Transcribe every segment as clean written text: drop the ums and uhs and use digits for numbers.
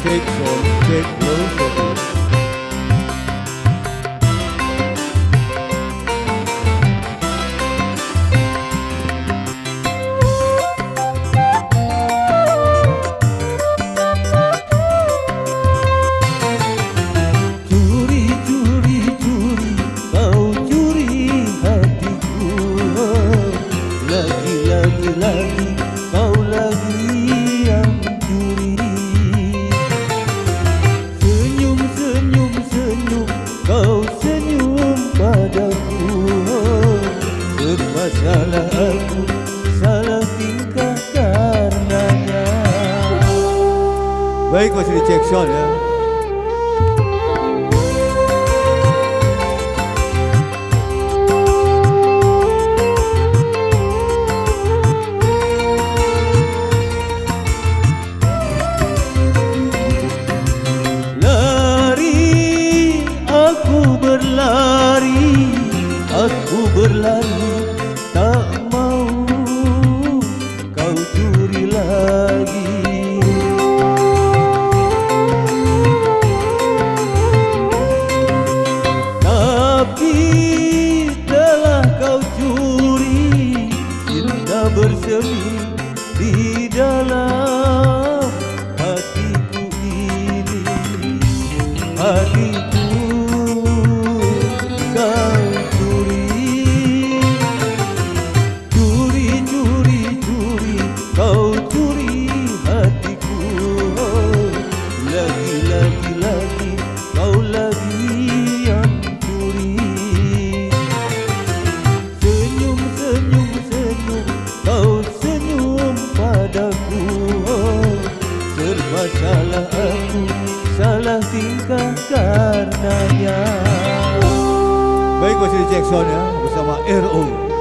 Jackson, Jack Rose. Salah aku, salah tingkah karenanya. Baik, masih di Jackson ya. Lari, aku berlari, aku berlari. Tak mau kau curi lagi. Tapi telah kau curi cinta bersemi di dalam hatiku ini. Hatiku kau curi. Kau curi hatiku, lagi, kau lagi yang curi. Senyum, senyum, senyum, kau senyum padaku. Serba salah aku, salah tingkah karenanya. Baik, masih di Jackson ya, bersama RO.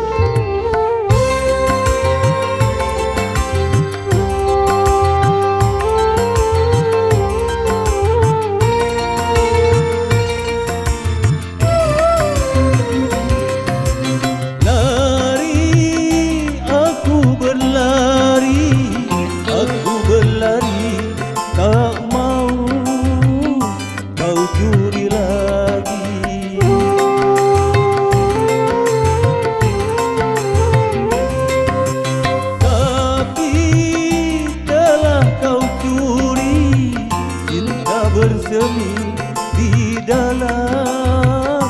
Bersemi di dalam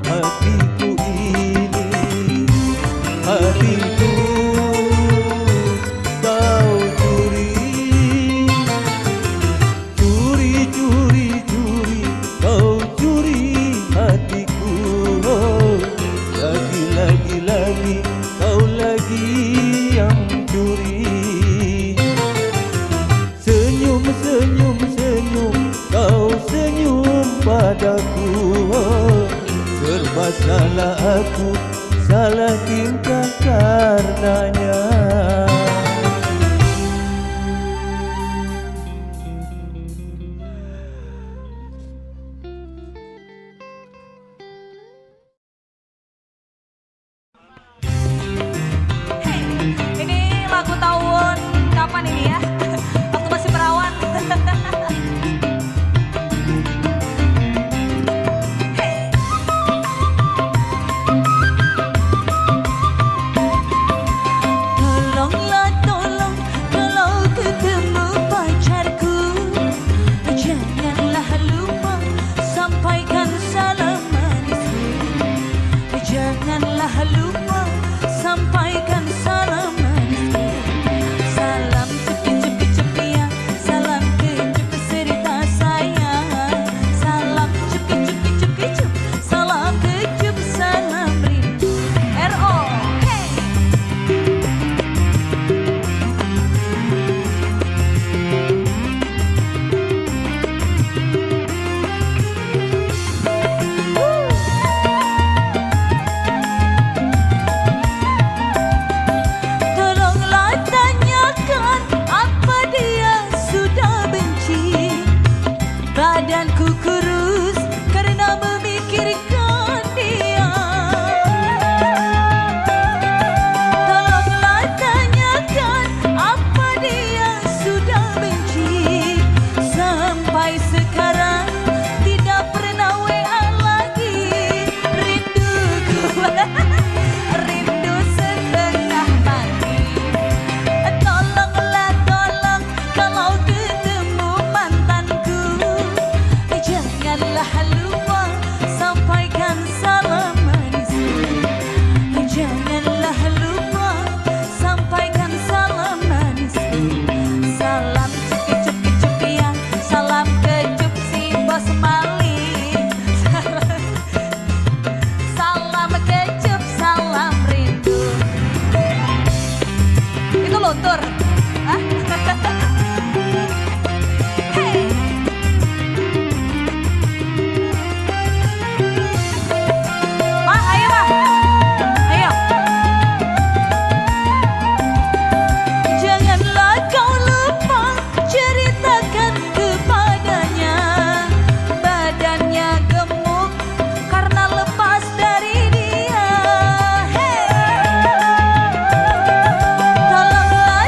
hatiku ini. Hatiku kau curi. Curi, curi, curi, kau curi hatiku. Lagi, kau lagi yang curi. Senyum, senyum, senyum, kau senyum padaku. Serba salah aku, salah tingkah karenanya. Ini lagu tahun kapan ini ya? Waktu masih perawan. batur. Hah? Hey. Ma, ayo ma. Ayo. Janganlah kau lupa ceritakan kepadanya. Badannya gemuk karena lepas dari dia. Hey. Tolonglah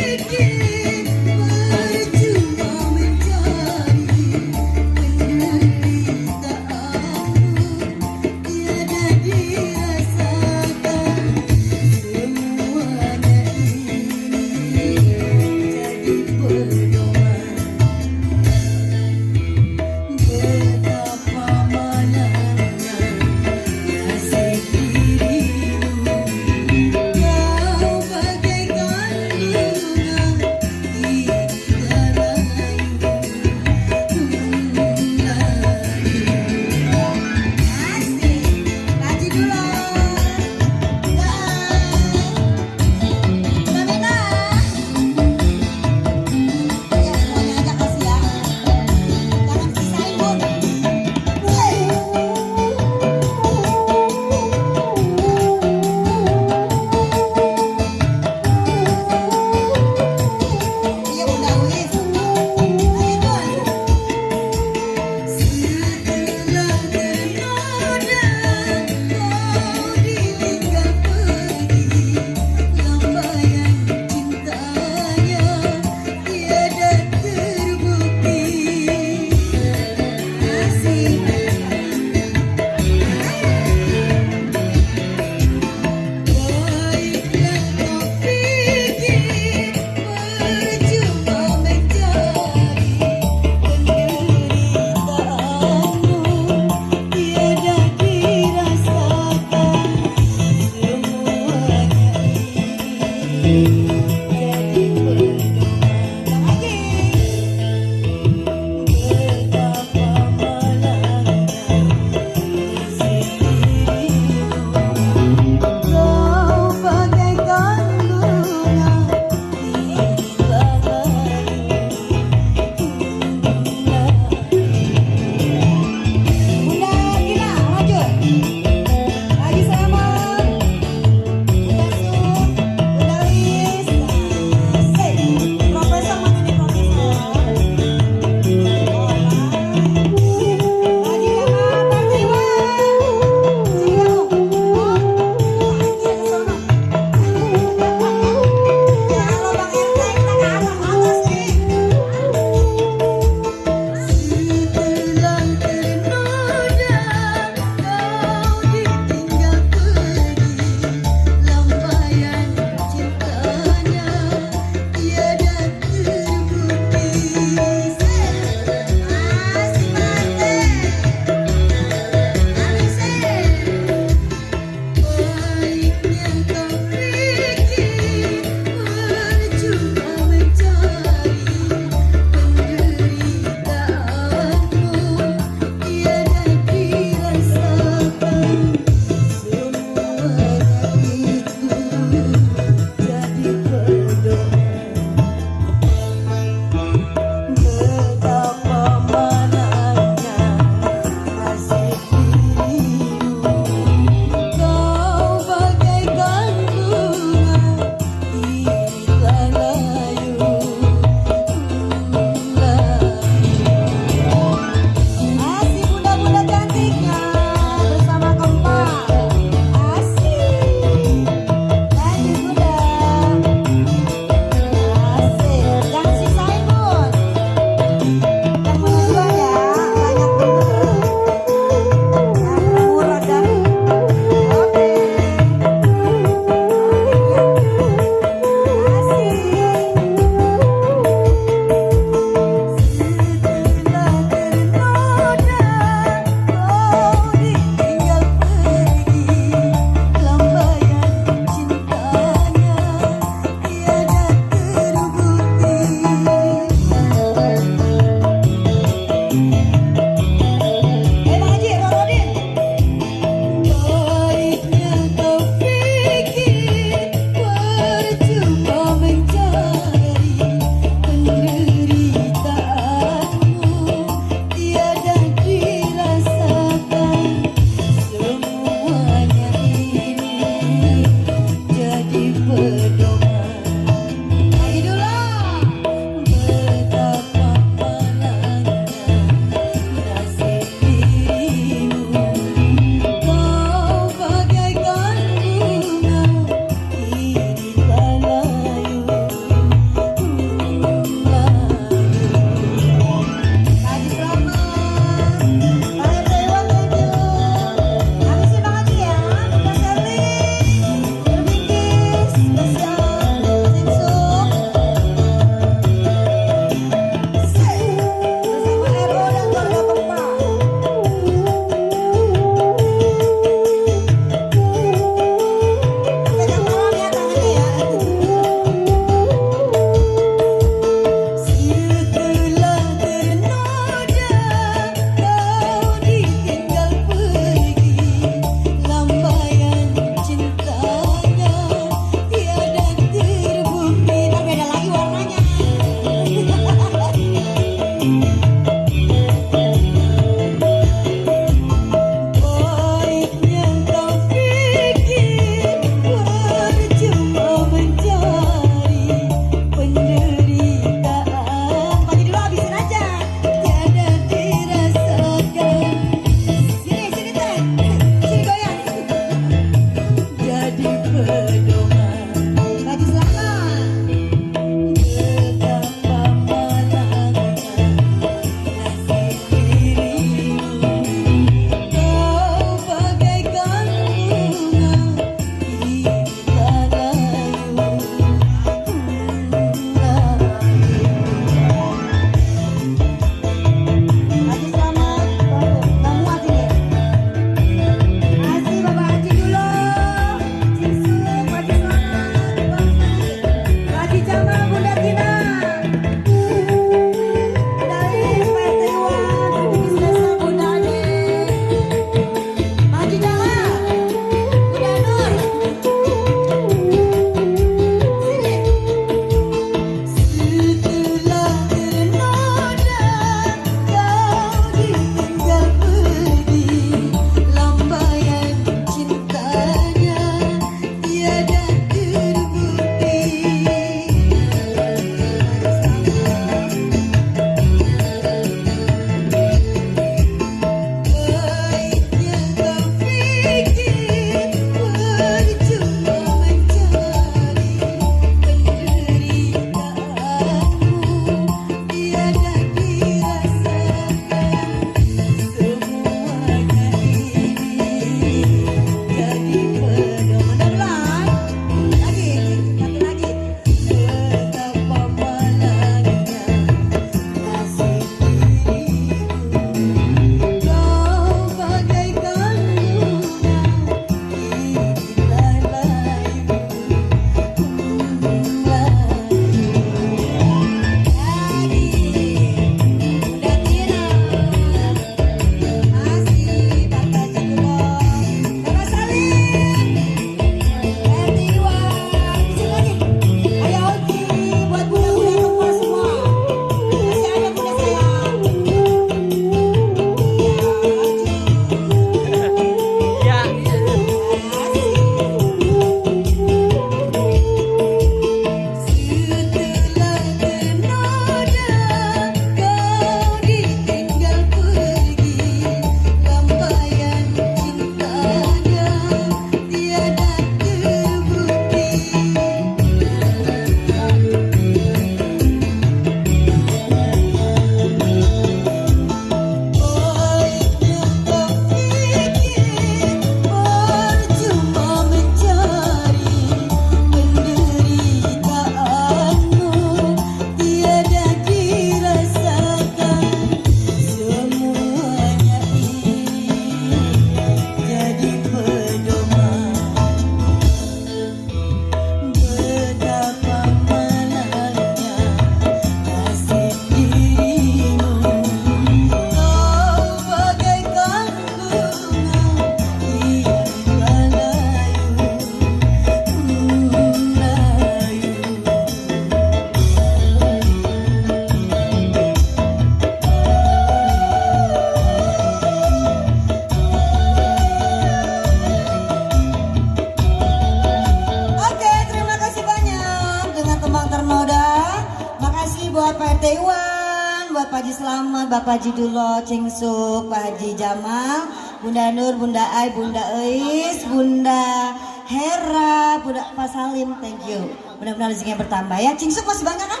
banget Bapak Haji Dulo, Cingsuk, Pak Haji Jamal, Bunda Nur, Bunda Ai, Bunda Eis, Bunda Hera, Bunda Pak Salim, thank you. Mudah-mudahan rezekinya bertambah ya. Cingsuk masih bangga kan?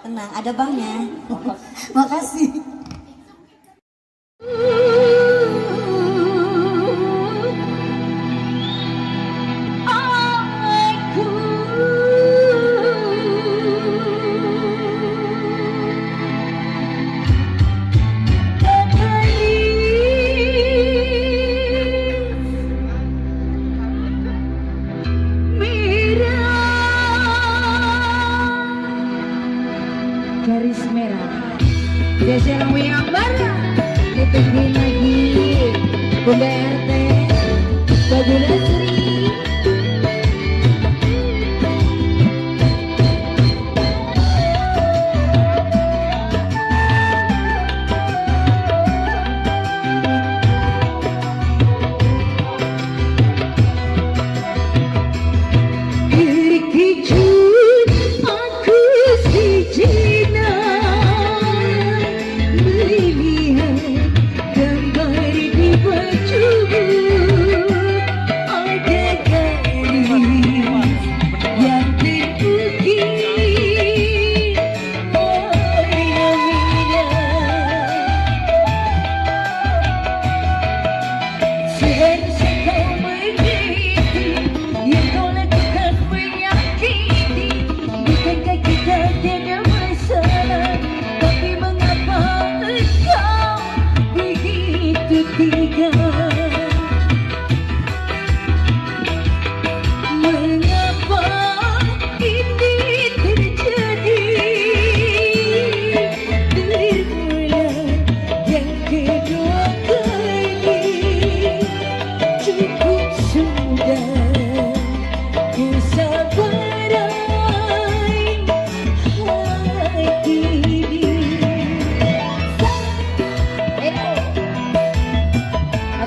Tenang, ada banknya. Makasih. Garis merah geser yang baru ditungguin lagi Bunda RT Babu Lasri.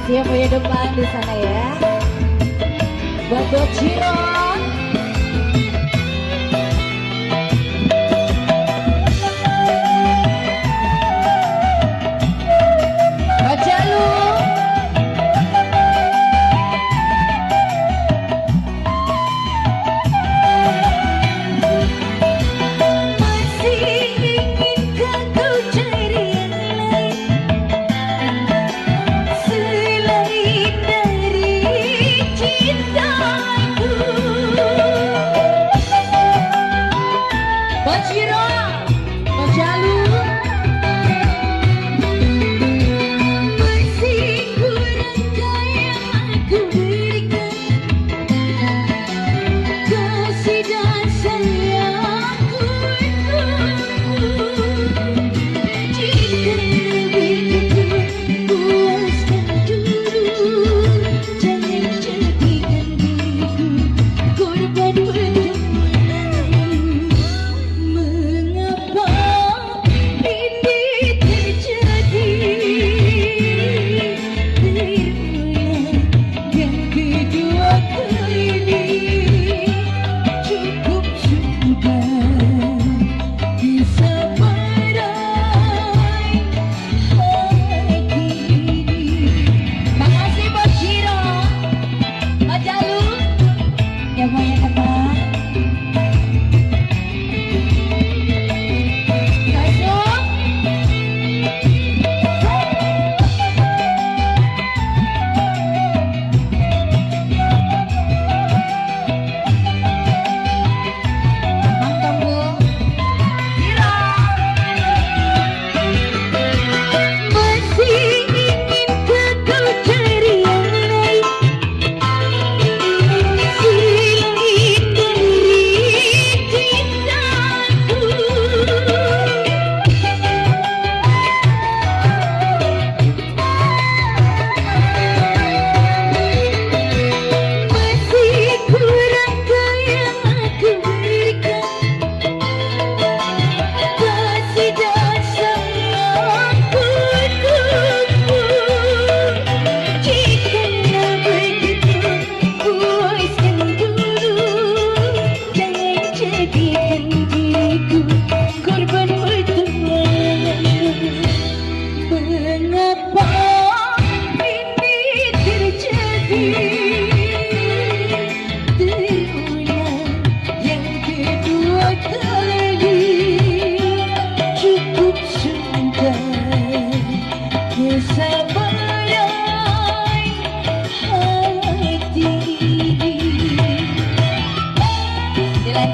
Siap punya depan di sana ya, Bapak Ciron. Baca lu. Cintaku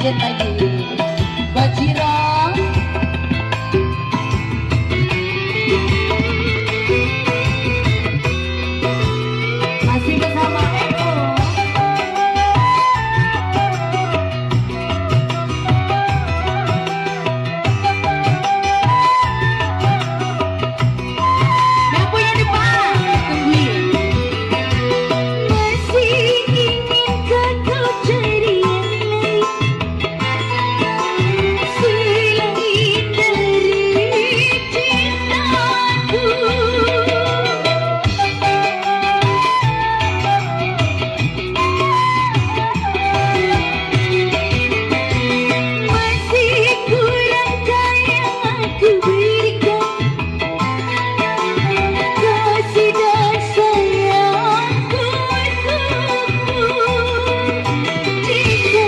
lanjut lagi. Bajiro. Masih bersama Eko. Yang punya depan, tungguin. Masih inginkah kau cari yang lain selain dari cintaku? Masih kurangkah yang aku berikan kasih dan sayangku untukmu? Jika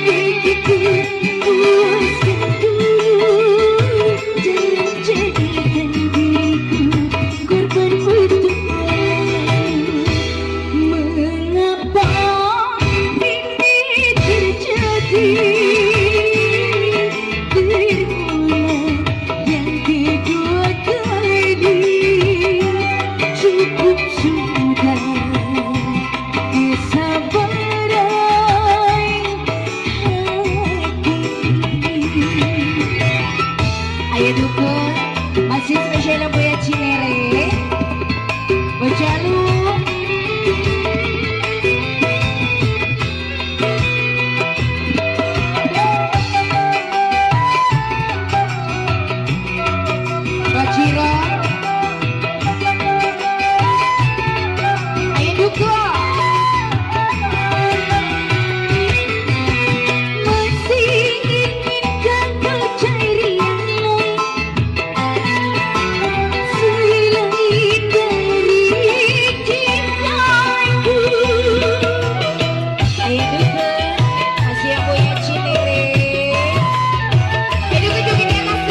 begitu puaskan dulu, jangan jadikan diriku korban untukmu. Mengapa ini terjadi? Berulang yang kedua kali, cukup sudah kesabaran hati. Ayo dukung, masih spesial Buya Cinere, Bojalu. Bajiro. Ayo dukung. Masih inginkah kau cari yang lain selain dari cintaku? Ayo dukung, masih yang punya Cinere. Ayo dukung juga di atas.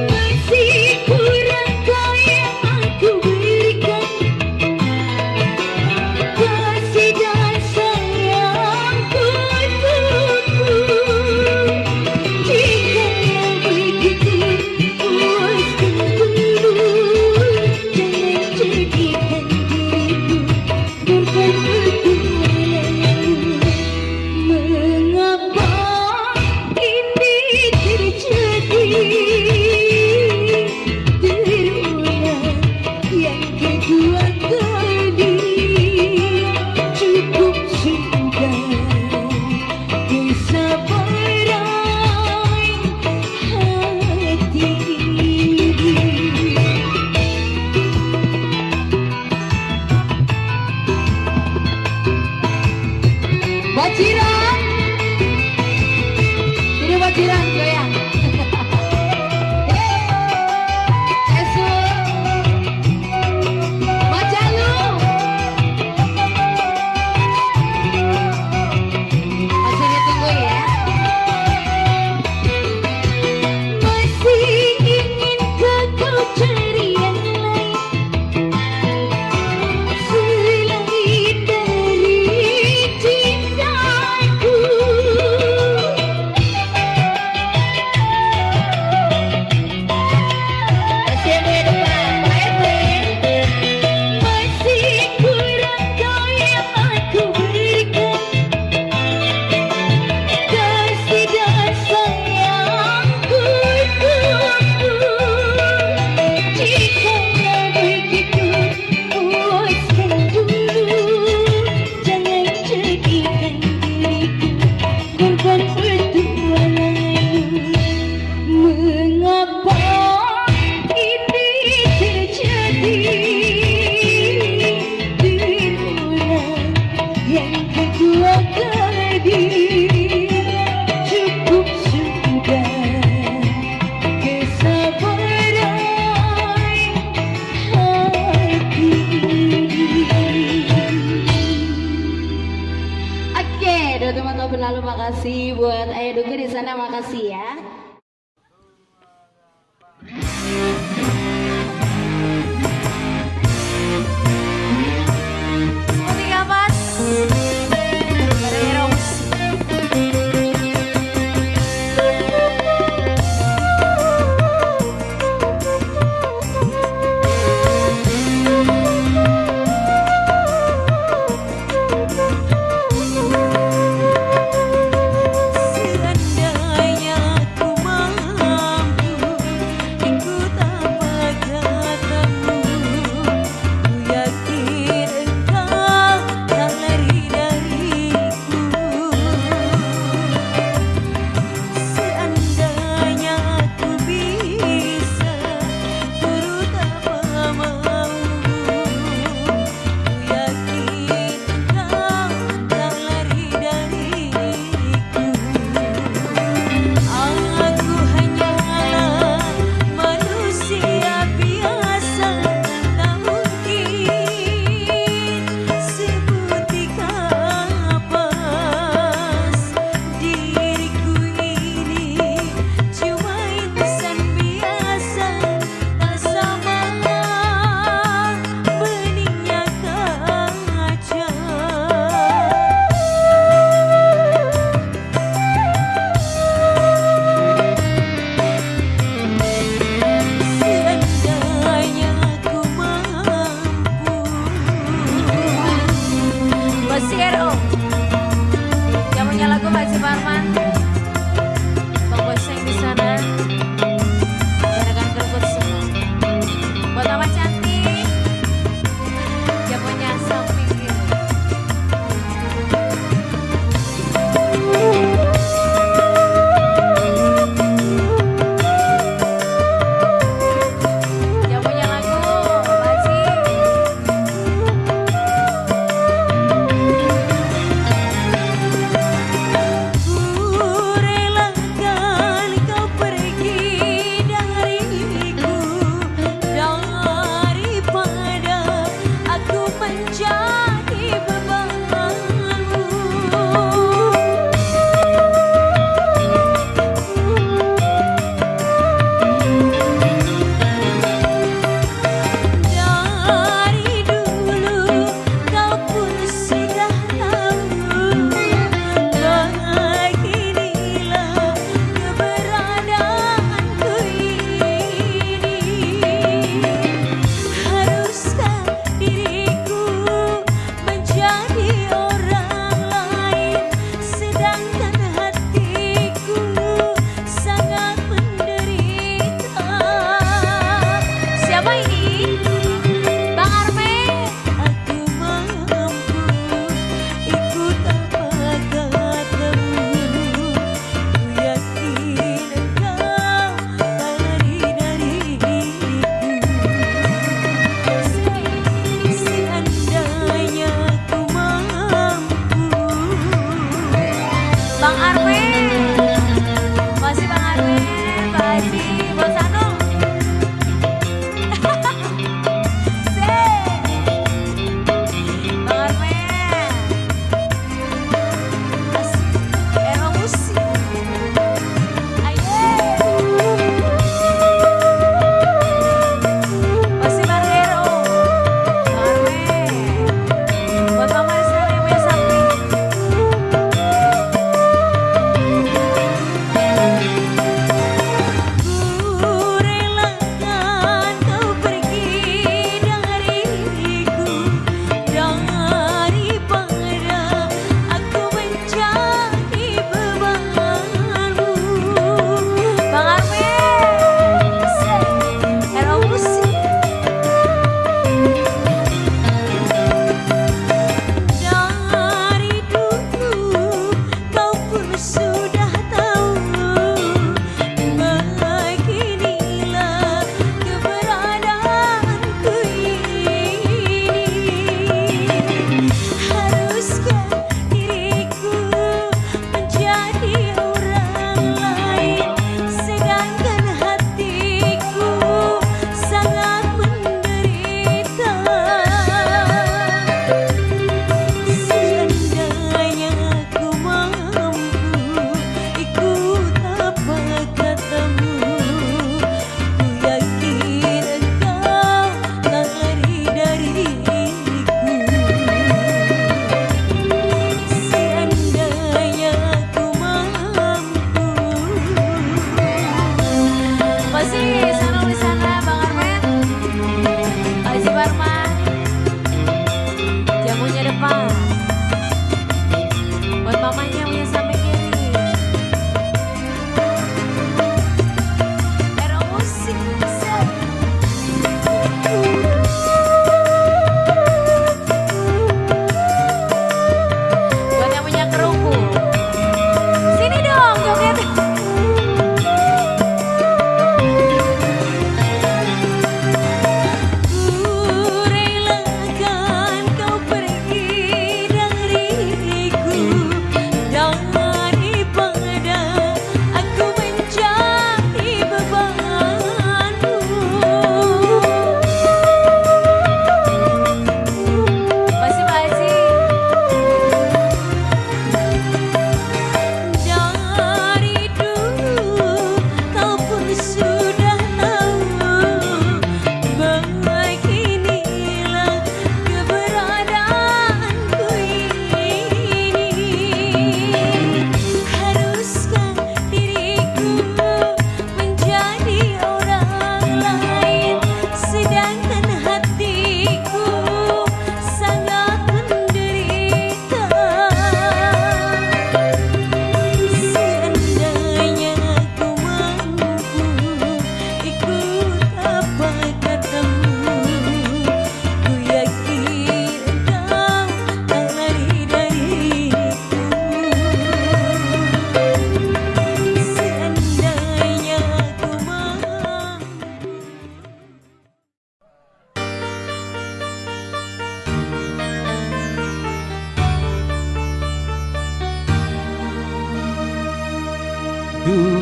Masih kurangkah yang aku berikan kasih dan sayangku untukmu? Jika begitu puaskan dulu, jangan jadikan diriku korban untukmu. Mengapa ini terjadi? Berulang yang kedua kali, cukup sudah kesabaran hati. Bajiran, ini bajiran goyang. Esu, Bajalu, masih ditunggu ya. Masih inginkah kau cari yang lain selain dari cintaku? Masih yang punya depan, Pak Erwin. Masih kurangkah yang aku berikan kasih dan sayangku untukmu? Jika begitu puaskan dulu, jangan jadikan diriku korban pertualanganmu. Mengapa ini terjadi? Berulang yang kedua kali, cukup sudah kesabaran hati. Oke, teman-teman berlalu, makasih buat Ayah Duku di sana, makasih ya. Seperti kapan? Ada Rose.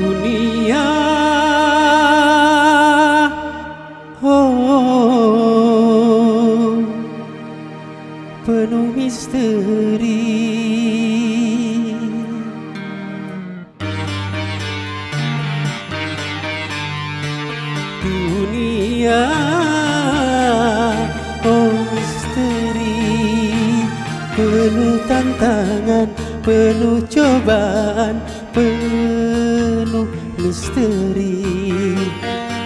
dunia oh penuh misteri. Dunia oh misteri, penuh tantangan, penuh cobaan, penuh misteri.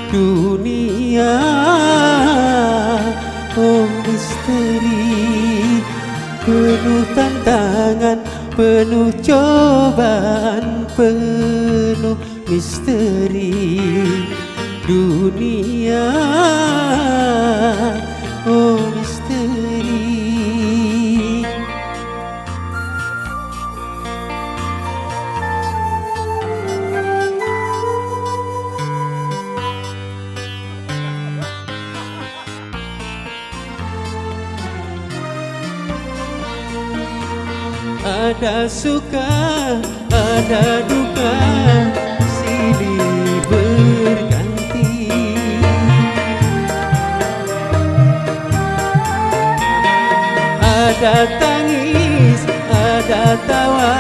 Dunia oh misteri, penuh tantangan, penuh cobaan, penuh misteri. Dunia oh misteri. Ada suka, ada duka, silih berganti. Ada tangis, ada tawa,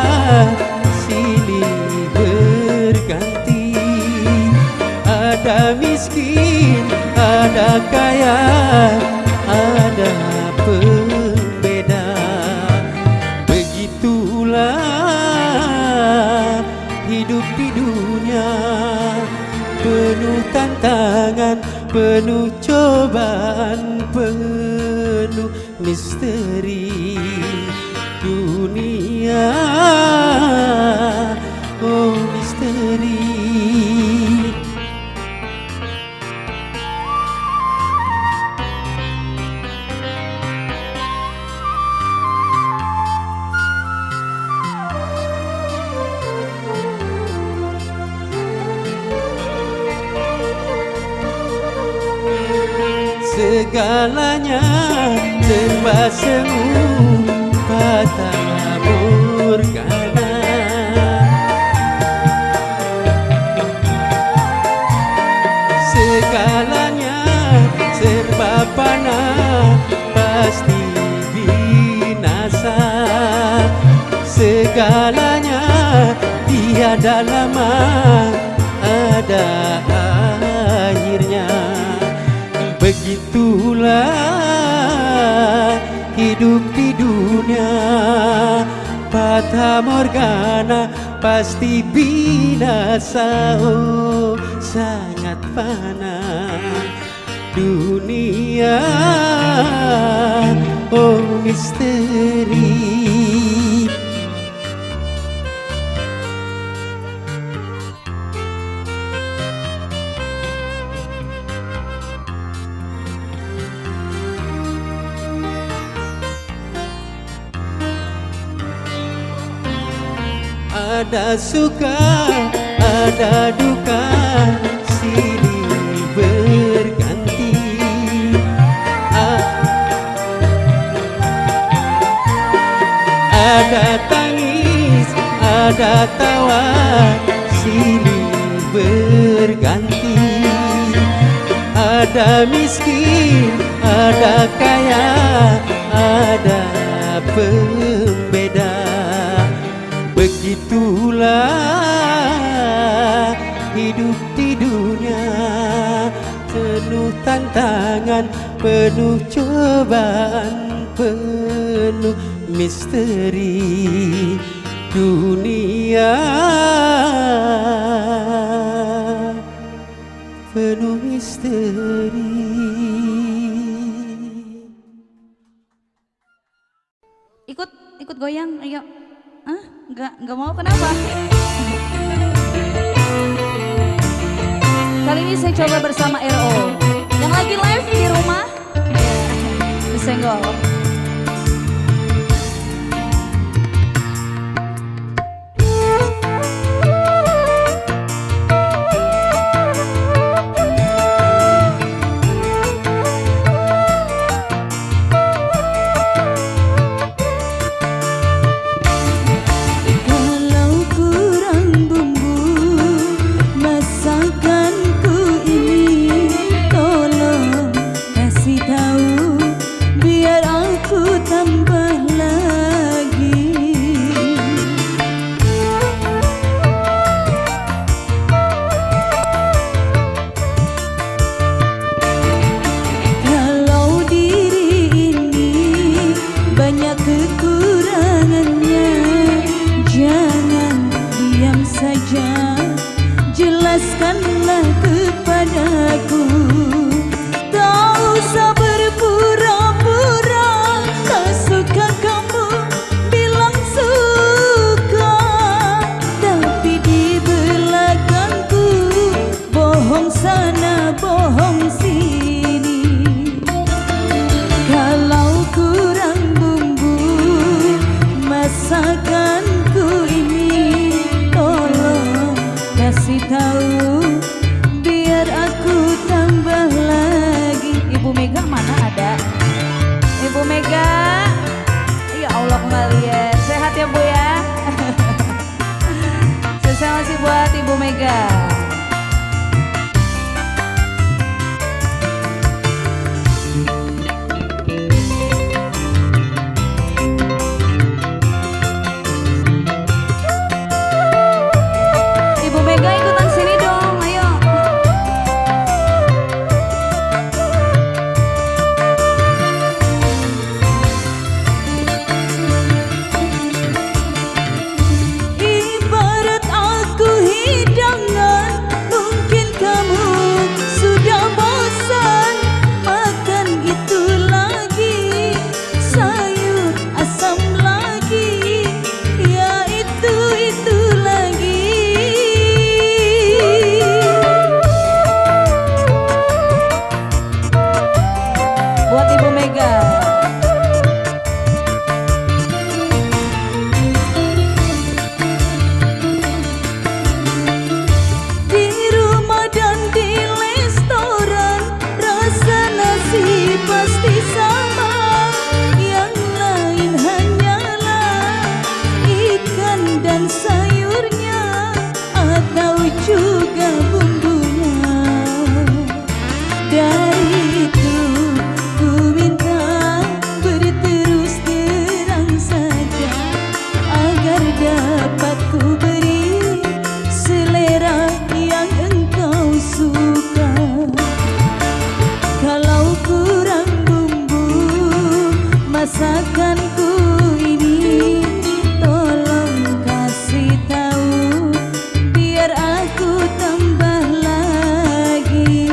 silih berganti. Ada miskin, ada kaya, ada pembeda. Begitulah hidup di dunia, penuh tantangan, penuh cobaan, penuh misteri. Dunia oh misteri. Segalanya serba semu, fata morgana. Segalanya serba panah, pasti binasa. Segalanya tiada lama, ada akhirnya. Begitulah hidup di dunia, fata morgana, pasti binasa. Oh sangat fana dunia oh misteri. Ada suka, ada duka, silih berganti. Ada tangis, ada tawa, silih berganti. Ada miskin, ada kaya, ada pembeda. Begitulah hidup di dunia, penuh tantangan, penuh cobaan, penuh misteri. Dunia penuh misteri. Ikut goyang, ayo. Hah? Enggak mau, kenapa? Kali ini saya coba bersama RO. Yang lagi live di rumah, disenggol. Mega. Ibu Mega ikutan sini dong, ayo. Ibarat aku hidangan, mungkin kamu sudah bosan makan itu lagi, sayur asam lagi, ya itu lagi. Buat Ibu Mega. Di rumah dan di restoran rasa nasi pasti sama, yang lain hanyalah ikan dan sayurnya atau juga bumbunya. Dari itu ku minta berterus terang saja, agar dapat ku beri selera yang engkau suka. Kalau kurang bumbu masakanku ini, tolong kasih tahu biar aku tambah lagi.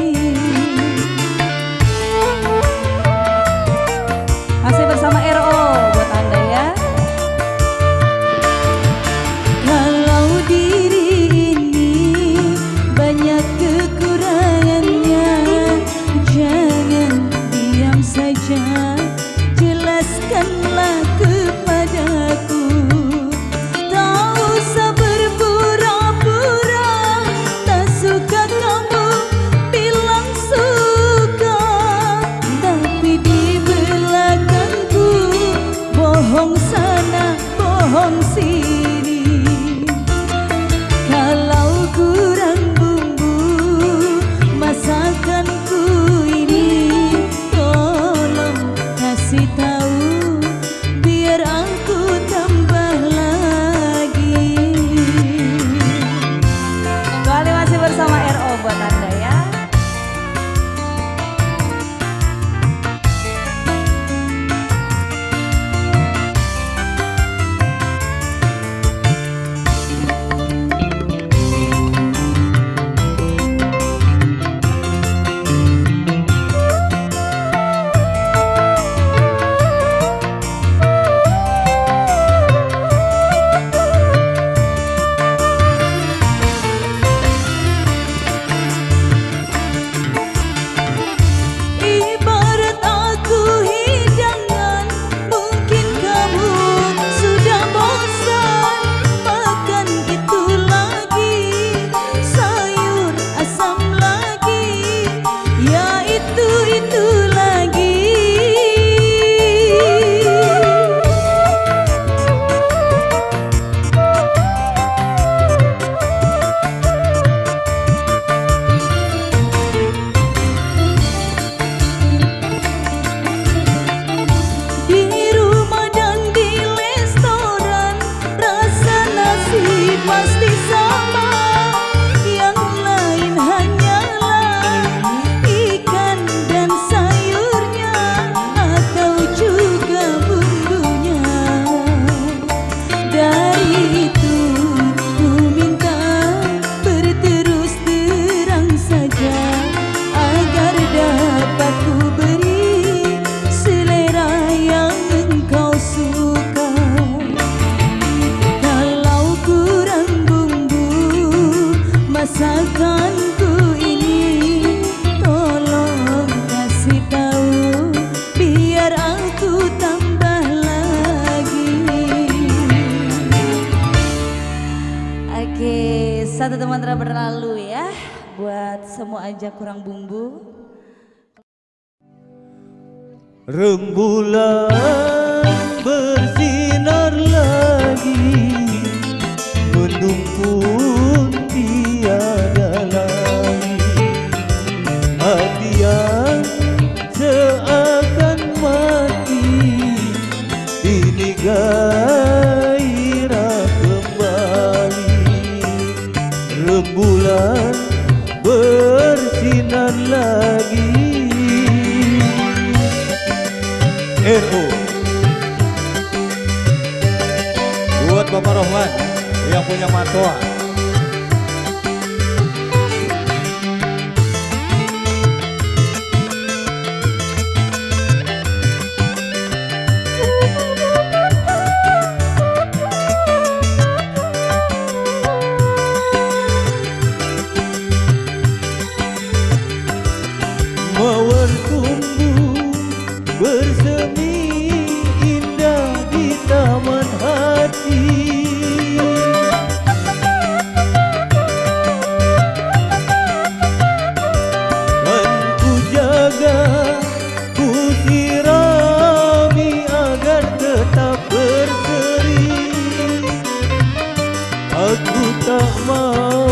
Masih bersama RO buat Anda ya. Kalau diri ini banyak kekurangannya, jangan diam saja, jelaskanlah kepadaku. Tak usah berpura-pura, tak suka kamu bilang suka, tapi di belakangku bohong sana, bohong sini. Kalau kurang bumbu masakanku ini, tolong kasih tahu biar aku tambah lagi. Kembali masih bersama RO buat Anda ya. Ibarat aku hidangan, mungkin kamu sudah bosan makan itu lagi, sayur asam lagi, ya itu lagi. Di rumah dan di restoran rasa nasi pasti sama, yang lain hanyalah ikan dan sayurnya atau juga bumbunya. Dari itu ku minta berterus terang saja, agar dapat ku beri selera yang engkau suka. Kalau kurang bumbu masakanku ini, tolong kasih tahu biar aku tambah lagi. Oke, satu teman berlalu ya. Buat semua aja kurang bumbu. Rembulan bersinar lagi, mendung pun tiada RO. Buat Bapak Rohman yang punya matoa. Mawar tumbuh bersemi indah di taman hati. Dan ku jaga, ku sirami agar tetap berseri. Aku tak mau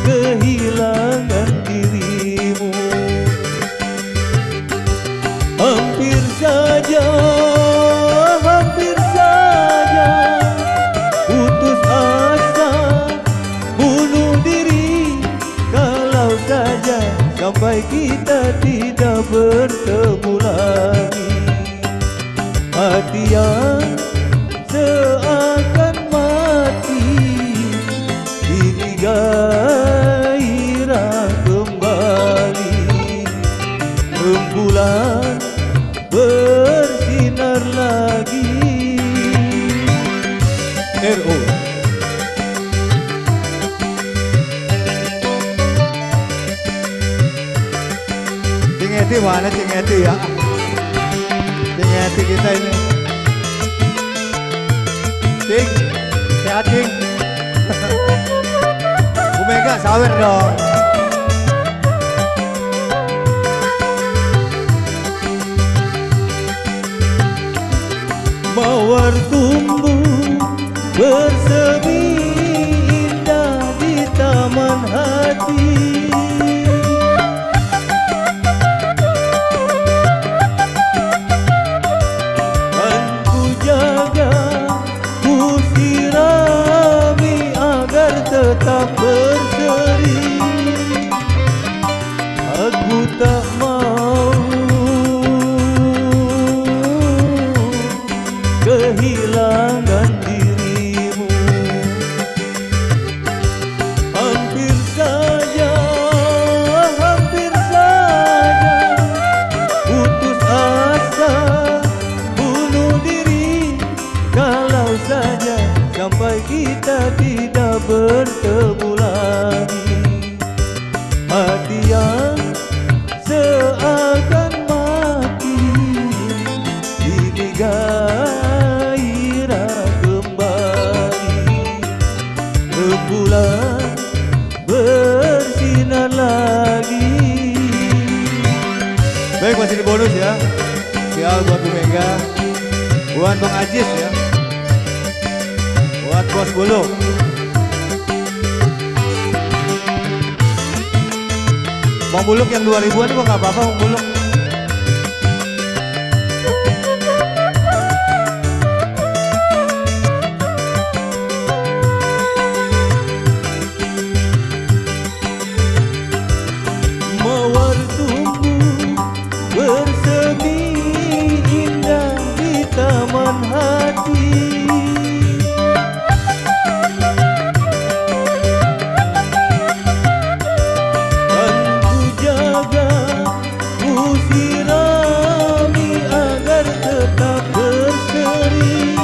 kehilangan dirimu. Hampir saja putus asa, bunuh diri. Kalau saja sampai kita tidak bertemu lagi. Hati yang seakan mati ini gairah kembali. Rembulan bersinar lagi. RO. Cing Eti mana Cing Eti ya? Cing Eti kita ini. Cing, sehat Cing. Bu Mega sawer dong. Mawar tumbuh bersemi indah di taman hati. Dan ku jaga, ku sirami agar tetap berseri. Aku tak mau kehilangan dirimu. Hampir saja putus asa, bunuh diri. Kalau saja sampai kita tidak bertemu lagi. Hati yang seakan mati ini gairah kembali. Rembulan bersinar lagi. Baik, masih di bonus ya. Sial buat Bu Mega, buat Bang Ajis ya, buat Bos Bulu. Bang Buluk yang 2000-an juga nggak apa-apa Bang Buluk. Mawar tumbuh bersemi indah di taman hati. Dan ku jaga, ku sirami agar tetap berseri.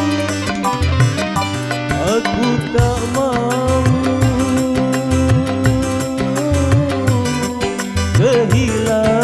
Aku tak mau kehilangan